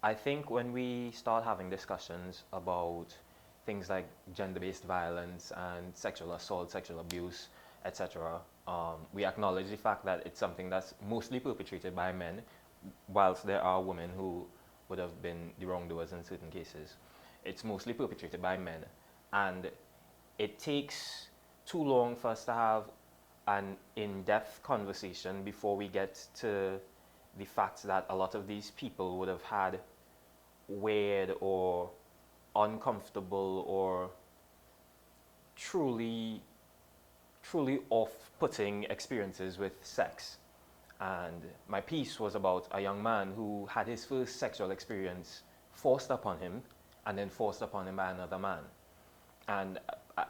I think when we start having discussions about things like gender-based violence and sexual assault, sexual abuse, etc., we acknowledge the fact that it's something that's mostly perpetrated by men, whilst there are women who would have been the wrongdoers in certain cases. It's mostly perpetrated by men, and it takes too long for us to have an in-depth conversation before we get to the fact that a lot of these people would have had weird or uncomfortable or truly off-putting experiences with sex. And my piece was about a young man who had his first sexual experience forced upon him and then forced upon him by another man. And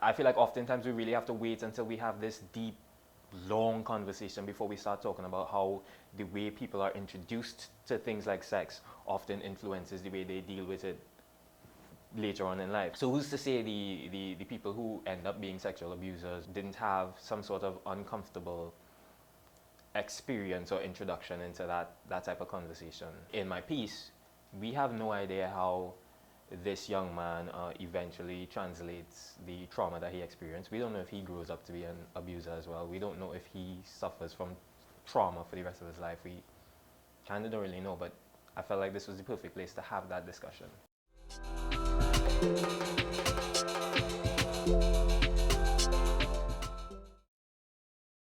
I feel like oftentimes we really have to wait until we have this deep, long conversation before we start talking about how the way people are introduced to things like sex often influences the way they deal with it later on in life. So who's to say the people who end up being sexual abusers didn't have some sort of uncomfortable experience or introduction into that type of conversation? In my piece, we have no idea how this young man eventually translates the trauma that he experienced. We don't know if he grows up to be an abuser as well. We don't know if he suffers from trauma for the rest of his life. We kind of don't really know, but I felt like this was the perfect place to have that discussion.